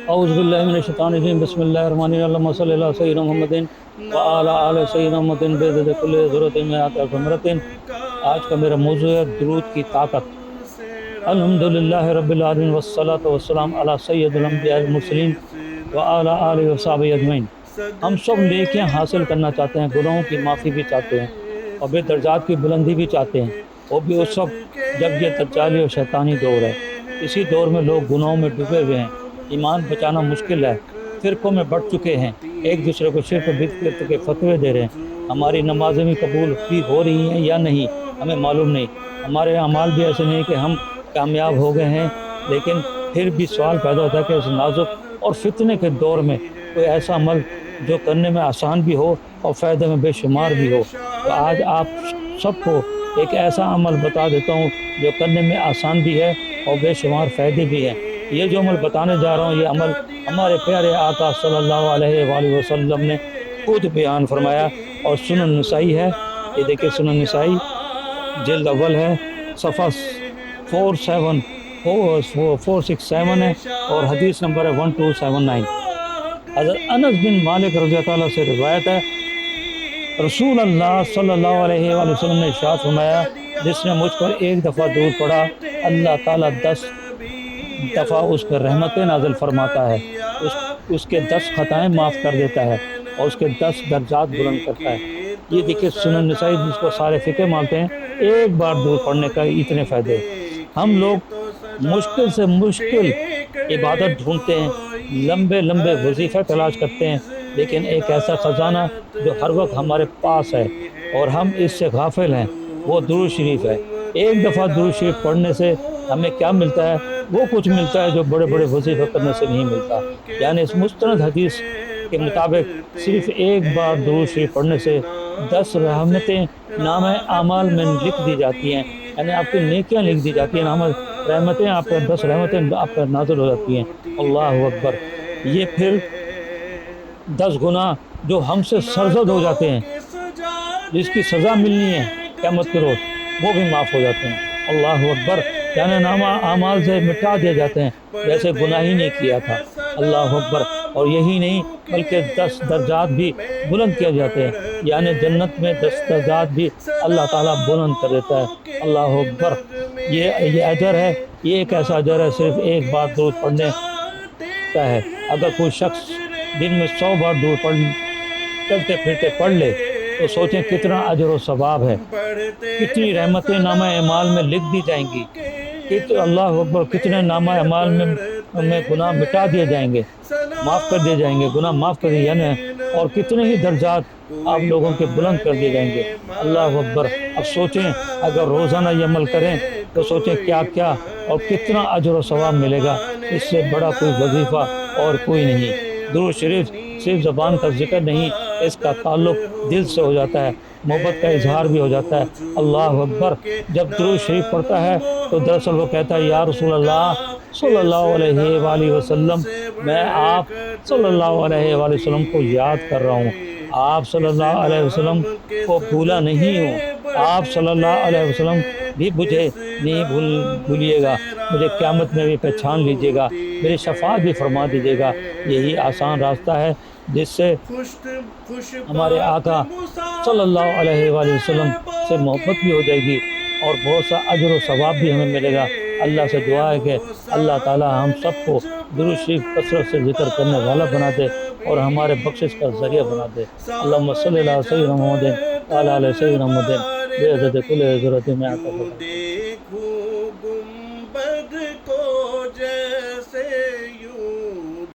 اعوذ باللہ من الشیطان الرجیم بسم اللہ الرحمن الرحیم اللہم صلی اللہ سیدنا محمد وعلی آل سیدنا محمد بعدد کل ضرورت مئات الف مرۃ۔ آج کا میرا موضوع ہے درود کی طاقت۔ الحمدللہ رب العالمین والصلاۃ والسلام علی سید الانبیاء والمرسلین وعلی آلہ وصحبہ اجمعین۔ ہم سب نیکیاں حاصل کرنا چاہتے ہیں، گناہوں کی معافی بھی چاہتے ہیں اور بے درجات کی بلندی بھی چاہتے ہیں، وہ بھی اس وقت جب یہ دجالی اور شیطانی دور ہے۔ اسی دور میں لوگ گناہوں میں ڈوبے ہوئے ہیں، ایمان بچانا مشکل ہے، فرقوں میں بڑھ چکے ہیں، ایک دوسرے کو شرک بدعت کے فتوے دے رہے ہیں۔ ہماری نمازیں بھی قبول بھی ہو رہی ہیں یا نہیں ہمیں معلوم نہیں، ہمارے اعمال بھی ایسے نہیں کہ ہم کامیاب ہو گئے ہیں، لیکن پھر بھی سوال پیدا ہوتا ہے کہ اس نازک اور فتنے کے دور میں کوئی ایسا عمل جو کرنے میں آسان بھی ہو اور فائدے میں بے شمار بھی ہو۔ تو آج آپ سب کو ایک ایسا عمل بتا دیتا ہوں جو کرنے میں آسان بھی ہے اور بے شمار فائدے بھی ہیں۔ یہ جو عمل بتانے جا رہا ہوں، یہ عمل ہمارے پیارے آقا صلی اللہ علیہ وآلہ وسلم نے خود بیان فرمایا اور سنن نسائی ہے۔ یہ دیکھیں سنن نسائی جلد اول ہے، صفحہ 467 ہے اور حدیث نمبر ہے 1279۔ حضرت انس بن مالک رضی اللہ عنہ سے روایت ہے، رسول اللہ صلی اللہ علیہ وآلہ وسلم نے ارشاد فرمایا، جس نے مجھ پر ایک دفعہ درود پڑھا، اللہ تعالیٰ 10 دفعہ اس پر رحمتیں نازل فرماتا ہے، اس کے 10 خطائیں معاف کر دیتا ہے اور اس کے 10 درجات بلند کرتا ہے۔ یہ دیکھیں سنن نسائی جس کو سارے فقہ مانتے ہیں، ایک بار درود پڑھنے کا اتنے فائدے۔ ہم لوگ مشکل سے مشکل عبادت ڈھونڈتے ہیں، لمبے لمبے وظیفے تلاش کرتے ہیں، لیکن ایک ایسا خزانہ جو ہر وقت ہمارے پاس ہے اور ہم اس سے غافل ہیں، وہ درود شریف ہے۔ ایک دفعہ درود شریف پڑھنے سے ہمیں کیا ملتا ہے؟ وہ کچھ ملتا ہے جو بڑے بڑے وظیفے کرنے سے نہیں ملتا۔ یعنی اس مستند حدیث کے مطابق صرف ایک بار درود شریف پڑھنے سے 10 رحمتیں نامہ اعمال میں لکھ دی جاتی ہیں، یعنی آپ کی نیکیاں لکھ دی جاتی ہیں، نامہ رحمتیں آپ پر 10 رحمتیں آپ پر نازل ہو جاتی ہیں۔ اللہ اکبر۔ یہ پھر 10 گناہ جو ہم سے سرزد ہو جاتے ہیں، جس کی سزا ملنی ہے قیامت کے روز، وہ بھی معاف ہو جاتے ہیں۔ اللہ اکبر۔ یعنی نامہ اعمال سے مٹا دیے جاتے ہیں جیسے گناہ ہی نہیں کیا تھا۔ اللہ اکبر۔ اور یہی نہیں بلکہ 10 درجات بھی بلند کیے جاتے ہیں، یعنی جنت میں 10 درجات بھی اللہ تعالیٰ بلند کر دیتا ہے۔ اللہ اکبر۔ یہ اجر ہے، یہ ایک ایسا اجر ہے صرف ایک بار درود پڑھنے کا ہے۔ اگر کوئی شخص دن میں 100 بار درود چلتے پھرتے پڑھ لے تو سوچیں کتنا اجر و ثواب ہے، کتنی رحمتیں نامہ اعمال میں لکھ دی جائیں گی، اللہ اکبر، کتنے نامہ اعمال میں گناہ مٹا دیے جائیں گے، معاف کر دیے جائیں گے، گناہ معاف کر دیے جائیں گے، اور کتنے ہی درجات آپ لوگوں کے بلند کر دیے جائیں گے۔ اللہ اکبر۔ اب سوچیں اگر روزانہ یہ عمل کریں تو سوچیں کیا کیا اور کتنا اجر و ثواب ملے گا۔ اس سے بڑا کوئی وظیفہ اور کوئی نہیں۔ درود شریف صرف زبان کا ذکر نہیں، اس کا تعلق دل سے ہو جاتا ہے، محبت کا اظہار بھی ہو جاتا ہے۔ اللہ اکبر۔ جب درود شریف پڑھتا ہے تو دراصل وہ کہتا ہے، یا رسول اللہ صلی اللہ علیہ وآلہ وسلم، میں آپ صلی اللہ علیہ وآلہ وسلم کو یاد کر رہا ہوں، آپ صلی اللہ علیہ وسلم کو بھولا نہیں ہوں، آپ صلی اللہ علیہ وسلم بھی مجھے نہیں بھولیے گا، مجھے قیامت میں بھی پہچان لیجیے گا، میری شفاعت بھی فرما دیجیے گا۔ یہی آسان راستہ ہے جس سے ہمارے آقا صلی اللہ علیہ وآلہ وسلم سے محبت بھی ہو جائے گی اور بہت سا اجر و ثواب بھی ہمیں ملے گا۔ اللہ سے دعا ہے کہ اللہ تعالی ہم سب کو درود شریف کثرت سے ذکر کرنے والا بنا دے اور ہمارے بخشش کا ذریعہ بنا دے۔ اللہم صلی اللہ سیدنا محمد وعلی آل سیدنا محمد بعدد کل ذرۃ مئات الف۔